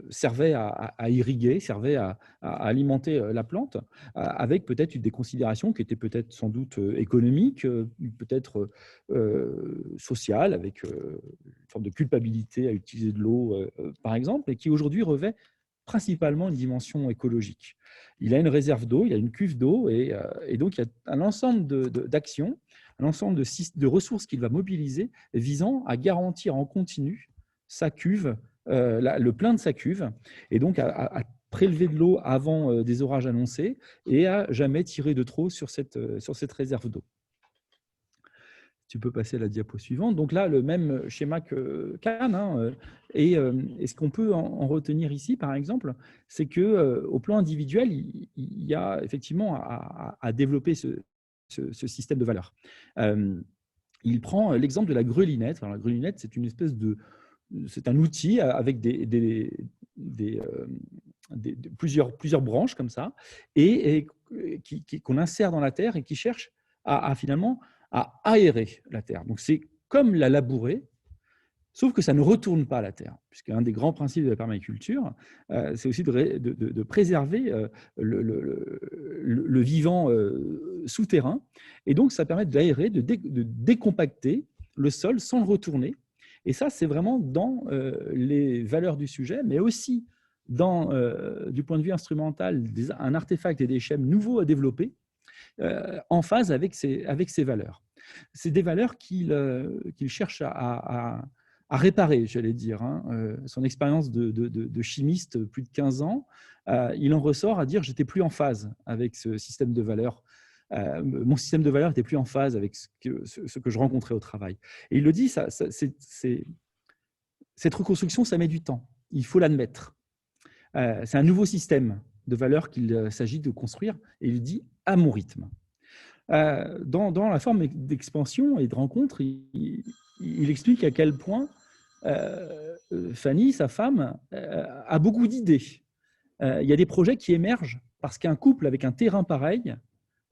[SPEAKER 2] servait à irriguer, servait à alimenter la plante, avec peut-être des considérations qui étaient peut-être sans doute économiques, peut-être sociales, avec une forme de culpabilité à utiliser de l'eau, par exemple, et qui aujourd'hui revêt principalement une dimension écologique. Il a une réserve d'eau, il y a une cuve d'eau, et donc il y a un ensemble d'actions, un ensemble de ressources qu'il va mobiliser visant à garantir en continu sa cuve, le plein de sa cuve, et donc à prélever de l'eau avant des orages annoncés et à jamais tirer de trop sur cette réserve d'eau. Tu peux passer à la diapo suivante. Donc là, le même schéma que Kahn. Hein, et ce qu'on peut en retenir ici, par exemple, c'est qu'au plan individuel, il y a effectivement à développer ce système de valeurs. Il prend l'exemple de la grelinette. Alors, la grelinette, c'est un outil avec plusieurs branches comme ça, et qu'on insère dans la terre et qui cherche finalement à aérer la terre. Donc, c'est comme la labourer, sauf que ça ne retourne pas la terre, puisqu'un des grands principes de la permaculture, c'est aussi de préserver le vivant souterrain. Et donc, ça permet d'aérer, de décompacter le sol sans le retourner. Et ça, c'est vraiment dans les valeurs du sujet, mais aussi du point de vue instrumental, un artefact et des schèmes nouveaux à développer, en phase avec ces valeurs. C'est des valeurs qu'il cherche à réparer, j'allais dire. Hein. Son expérience de chimiste, plus de 15 ans, il en ressort à dire « j'étais plus en phase avec ce système de valeurs. Mon système de valeurs n'était plus en phase avec ce que je rencontrais au travail. » Et il le dit, cette reconstruction, ça met du temps. Il faut l'admettre. C'est un nouveau système de valeurs qu'il s'agit de construire, et il dit « à mon rythme ». Dans la forme d'expansion et de rencontre, il explique à quel point Fanny, sa femme, a beaucoup d'idées. Il y a des projets qui émergent parce qu'un couple avec un terrain pareil,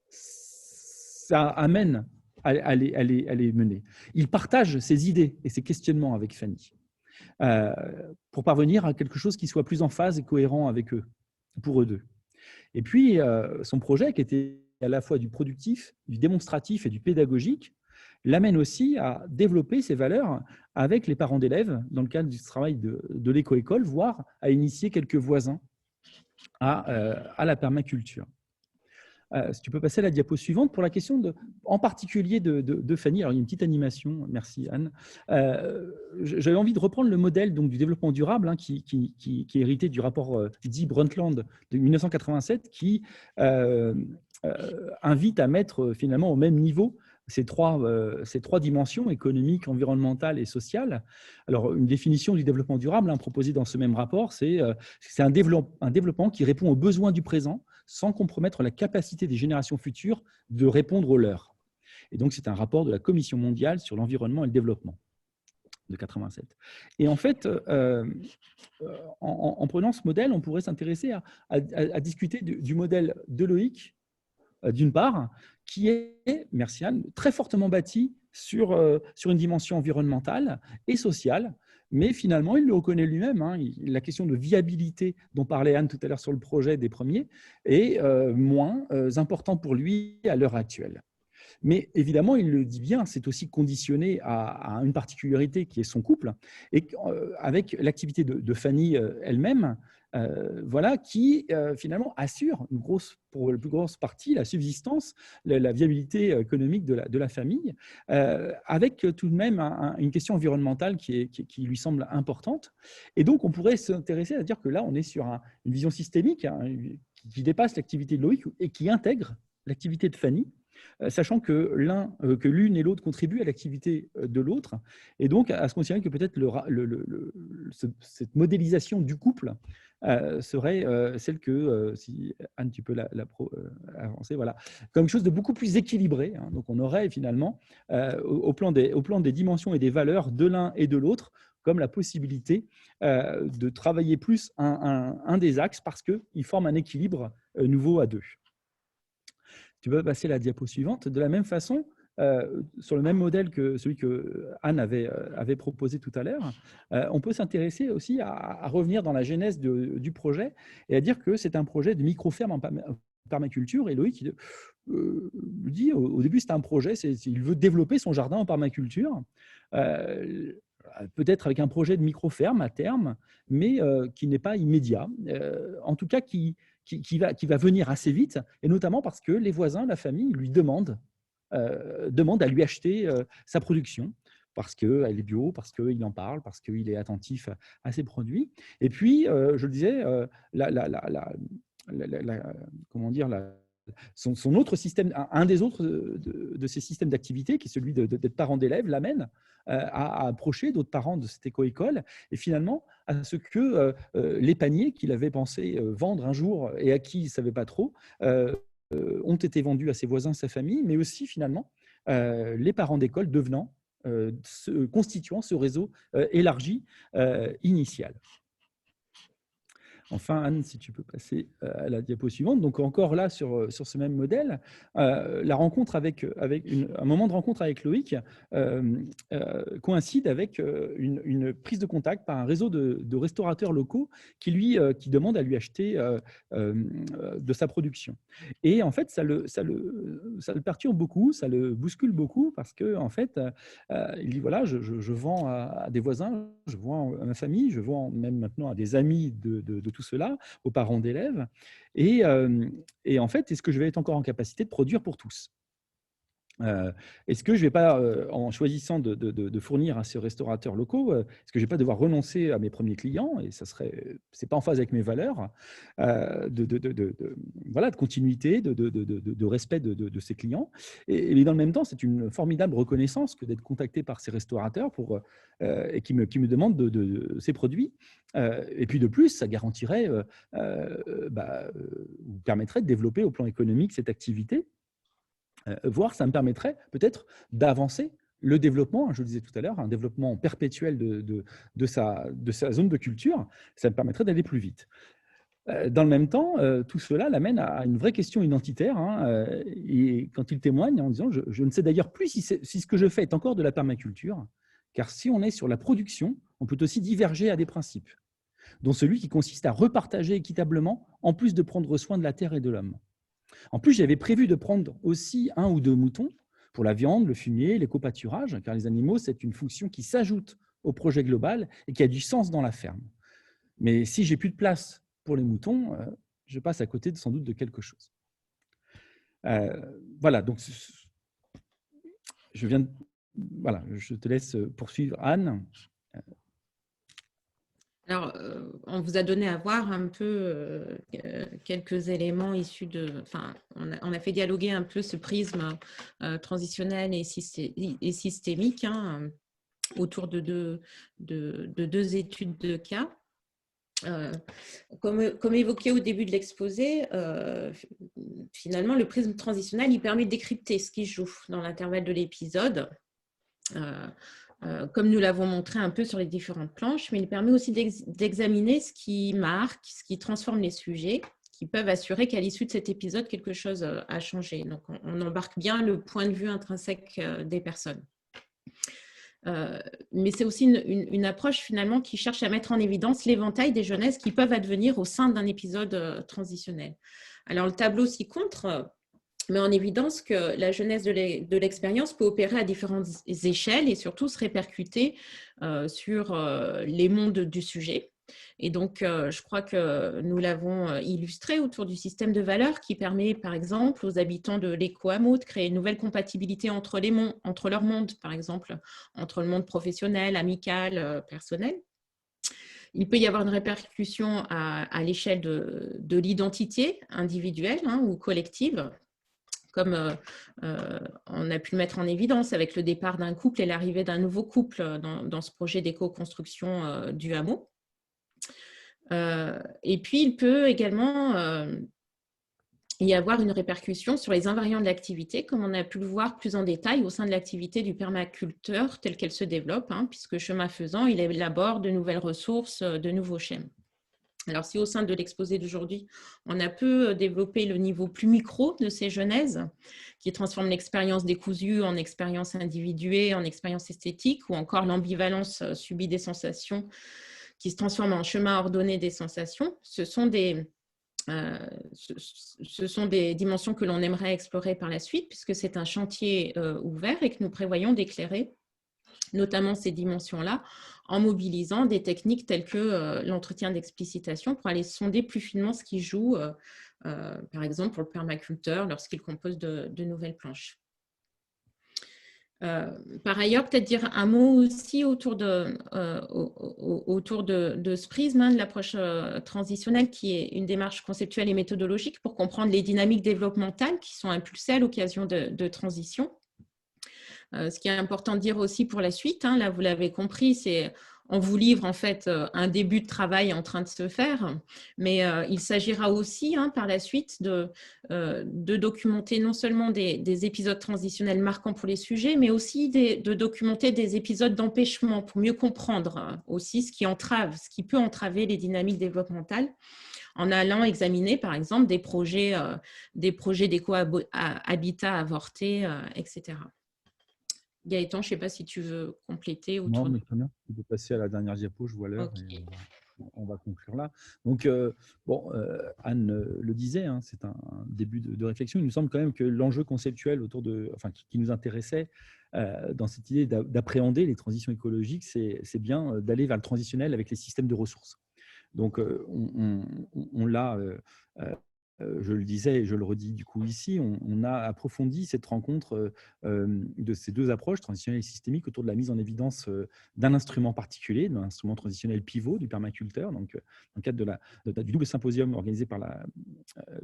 [SPEAKER 2] ça amène à les mener. Il partage ses idées et ses questionnements avec Fanny pour parvenir à quelque chose qui soit plus en phase et cohérent avec eux, pour eux deux. Et puis, son projet, qui était à la fois du productif, du démonstratif et du pédagogique, l'amène aussi à développer ces valeurs avec les parents d'élèves dans le cadre du travail de l'éco-école, voire à initier quelques voisins à la permaculture. Si tu peux passer à la diapo suivante pour la question en particulier de Fanny. Alors, il y a une petite animation, merci Anne. J'avais envie de reprendre le modèle donc, du développement durable hein, qui est hérité du rapport dit Brundtland de 1987 qui invite à mettre finalement au même niveau ces trois dimensions, économiques, environnementales et sociales. Alors, une définition du développement durable hein, proposée dans ce même rapport, c'est un développement qui répond aux besoins du présent sans compromettre la capacité des générations futures de répondre aux leurs. Et donc, c'est un rapport de la Commission mondiale sur l'environnement et le développement de 87. Et en fait, en prenant ce modèle, on pourrait s'intéresser à discuter du modèle de Loïc, d'une part, qui est, merci Anne, très fortement bâti sur une dimension environnementale et sociale, mais finalement, il le reconnaît lui-même. Hein, la question de viabilité dont parlait Anne tout à l'heure sur le projet des premiers est moins important pour lui à l'heure actuelle. Mais évidemment, il le dit bien, c'est aussi conditionné à une particularité qui est son couple, et avec l'activité de Fanny elle-même, voilà, qui finalement assure pour la plus grosse partie la subsistance, la viabilité économique de la famille, avec tout de même une question environnementale qui lui semble importante. Et donc, on pourrait s'intéresser à dire que là, on est sur une vision systémique hein, qui dépasse l'activité de Loïc et qui intègre l'activité de Fanny, sachant que l'une et l'autre contribuent à l'activité de l'autre, et donc à se considérer que peut-être cette modélisation du couple serait celle que, si Anne, tu peux avancer, voilà, comme quelque chose de beaucoup plus équilibré. Hein. Donc on aurait finalement, au plan des dimensions et des valeurs de l'un et de l'autre, comme la possibilité de travailler plus un des axes parce qu'ils forment un équilibre nouveau à deux. Tu peux passer la diapo suivante. De la même façon, sur le même modèle que celui que Anne avait proposé tout à l'heure, on peut s'intéresser aussi à revenir dans la genèse du projet et à dire que c'est un projet de micro-ferme en permaculture. Et Loïc dit, au début, c'est un projet, il veut développer son jardin en permaculture, peut-être avec un projet de micro-ferme à terme, mais qui n'est pas immédiat. En tout cas, qui va venir assez vite, et notamment parce que les voisins, la famille, lui demandent à lui acheter sa production, parce qu'elle est bio, parce qu'il en parle, parce qu'il est attentif à ses produits. Et puis, je le disais, comment dire, son autre système, un des autres de ces systèmes d'activité, qui est celui d'être parent d'élèves, l'amène à approcher d'autres parents de cette éco-école, et finalement à ce que les paniers qu'il avait pensé vendre un jour et à qui il ne savait pas trop, ont été vendus à ses voisins, sa famille, mais aussi finalement les parents d'école constituant ce réseau élargi initial. Enfin, Anne, si tu peux passer à la diapo suivante. Donc, encore là, sur ce même modèle, la rencontre un moment de rencontre avec Loïc coïncide avec une prise de contact par un réseau de restaurateurs locaux qui demandent à lui acheter de sa production. Et en fait, ça le perturbe beaucoup, ça le bouscule beaucoup parce qu'en fait, il dit, voilà, je vends à des voisins, je vends à ma famille, je vends même maintenant à des amis de tout cela, aux parents d'élèves, et en fait, est-ce que je vais être encore en capacité de produire pour tous ? Est-ce que je ne vais pas, en choisissant de fournir à ces restaurateurs locaux, est-ce que je ne vais pas devoir renoncer à mes premiers clients, et c'est pas en phase avec mes valeurs de continuité, de respect de ces clients, et dans le même temps, c'est une formidable reconnaissance que d'être contacté par ces restaurateurs et qui me demandent de ces produits, et puis de plus, ça garantirait, ou permettrait de développer au plan économique cette activité. Voire ça me permettrait peut-être d'avancer le développement, je le disais tout à l'heure, un développement perpétuel de sa zone de culture, ça me permettrait d'aller plus vite. Dans le même temps, tout cela l'amène à une vraie question identitaire, hein, et quand il témoigne en disant « Je ne sais d'ailleurs plus si ce que je fais est encore de la permaculture, car si on est sur la production, on peut aussi diverger à des principes, dont celui qui consiste à repartager équitablement en plus de prendre soin de la terre et de l'homme. En plus, j'avais prévu de prendre aussi 1 ou 2 moutons Pour la viande, le fumier, l'éco-pâturage, car les animaux, c'est une fonction qui s'ajoute au projet global et qui a du sens dans la ferme. Mais si j'ai plus de place pour les moutons, je passe à côté sans doute de quelque chose. Voilà, donc voilà, je te laisse poursuivre, Anne.
[SPEAKER 1] Alors, on vous a donné à voir un peu quelques éléments issus de… Enfin, on a fait dialoguer un peu ce prisme transitionnel et systémique autour de deux études de cas. Comme évoqué au début de l'exposé, finalement, le prisme transitionnel, il permet de décrypter ce qui se joue dans l'intervalle de l'épisode. Comme nous l'avons montré un peu sur les différentes planches, mais il permet aussi d'examiner ce qui marque, ce qui transforme les sujets, qui peuvent assurer qu'à l'issue de cet épisode, quelque chose a changé. Donc, on embarque bien le point de vue intrinsèque des personnes. Mais c'est aussi une approche finalement qui cherche à mettre en évidence l'éventail des jeunesses qui peuvent advenir au sein d'un épisode transitionnel. Alors, le tableau ci-contre met en évidence que la jeunesse de l'expérience peut opérer à différentes échelles et surtout se répercuter sur les mondes du sujet. Et donc, je crois que nous l'avons illustré autour du système de valeurs qui permet, par exemple, aux habitants de l'éco-hameau de créer une nouvelle compatibilité entre leurs mondes, par exemple, entre le monde professionnel, amical, personnel. Il peut y avoir une répercussion à l'échelle de l'identité individuelle ou collective, comme on a pu le mettre en évidence avec le départ d'un couple et l'arrivée d'un nouveau couple dans ce projet d'éco-construction du hameau. Et puis, il peut également y avoir une répercussion sur les invariants de l'activité, comme on a pu le voir plus en détail au sein de l'activité du permaculteur telle qu'elle se développe, puisque chemin faisant, il élabore de nouvelles ressources, de nouveaux schèmes. Alors, si au sein de l'exposé d'aujourd'hui, on a peu développé le niveau plus micro de ces genèses, qui transforment l'expérience décousue en expérience individuée, en expérience esthétique, ou encore l'ambivalence subie des sensations qui se transforment en chemin ordonné des sensations, ce sont des dimensions que l'on aimerait explorer par la suite, puisque c'est un chantier ouvert et que nous prévoyons d'éclairer notamment ces dimensions-là, en mobilisant des techniques telles que l'entretien d'explicitation pour aller sonder plus finement ce qui joue, par exemple pour le permaculteur lorsqu'il compose de nouvelles planches. Par ailleurs, peut-être dire un mot aussi autour de ce prisme de l'approche transitionnelle, qui est une démarche conceptuelle et méthodologique pour comprendre les dynamiques développementales qui sont impulsées à l'occasion de transition. Ce qui est important de dire aussi pour la suite, là vous l'avez compris, c'est on vous livre en fait un début de travail en train de se faire, mais il s'agira aussi par la suite de documenter non seulement des épisodes transitionnels marquants pour les sujets, mais aussi de documenter des épisodes d'empêchement pour mieux comprendre aussi ce qui peut entraver les dynamiques développementales, en allant examiner par exemple des projets d'éco-habitat avortés, etc. Gaëtan, je ne sais pas si tu veux compléter.
[SPEAKER 2] Non, mais très bien. Tu peux passer à la dernière diapo, je vois l'heure. Okay. On va conclure là. Donc, Anne le disait, c'est un début de réflexion. Il nous semble quand même que l'enjeu conceptuel qui nous intéressait dans cette idée d'appréhender les transitions écologiques, c'est bien d'aller vers le transitionnel avec les systèmes de ressources. Donc, on l'a… je le disais et je le redis du coup ici, on a approfondi cette rencontre de ces deux approches, transitionnelle et systémique, autour de la mise en évidence d'un instrument particulier, d'un instrument transitionnel pivot du permaculteur, donc dans le cadre du double symposium organisé par la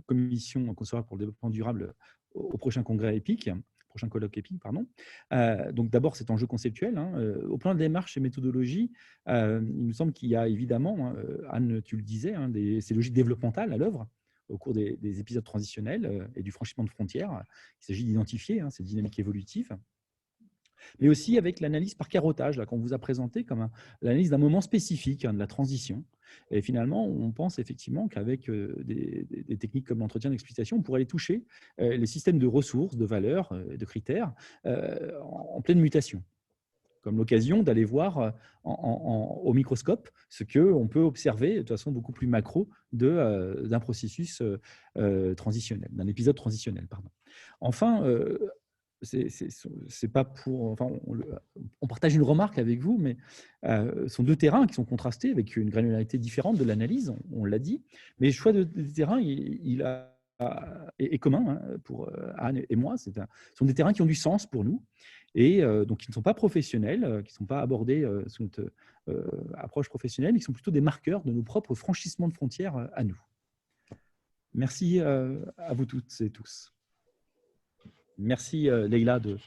[SPEAKER 2] Commission conservatoire pour le développement durable au prochain congrès EPIC, prochain colloque EPIC, pardon. Donc d'abord cet enjeu conceptuel. Au plan de démarche et méthodologie, il me semble qu'il y a évidemment, Anne, tu le disais, ces logiques développementales à l'œuvre au cours des épisodes transitionnels et du franchissement de frontières. Il s'agit d'identifier ces dynamiques évolutives, mais aussi avec l'analyse par carottage, qu'on vous a présenté comme l'analyse d'un moment spécifique de la transition. Et finalement, on pense effectivement qu'avec des techniques comme l'entretien d'explicitation, on pourrait aller toucher les systèmes de ressources, de valeurs, de critères en pleine mutation, comme l'occasion d'aller voir au microscope ce qu'on peut observer de façon beaucoup plus macro d'un processus transitionnel, d'un épisode transitionnel. Pardon. Enfin, c'est pas pour. Enfin, on partage une remarque avec vous, mais ce sont deux terrains qui sont contrastés avec une granularité différente de l'analyse, on l'a dit. Mais le choix des terrains, est commun pour Anne et moi. Ce sont des terrains qui ont du sens pour nous et donc qui ne sont pas professionnels, qui ne sont pas abordés sous notre approche professionnelle, qui sont plutôt des marqueurs de nos propres franchissements de frontières à nous. Merci à vous toutes et tous. Merci Leïla de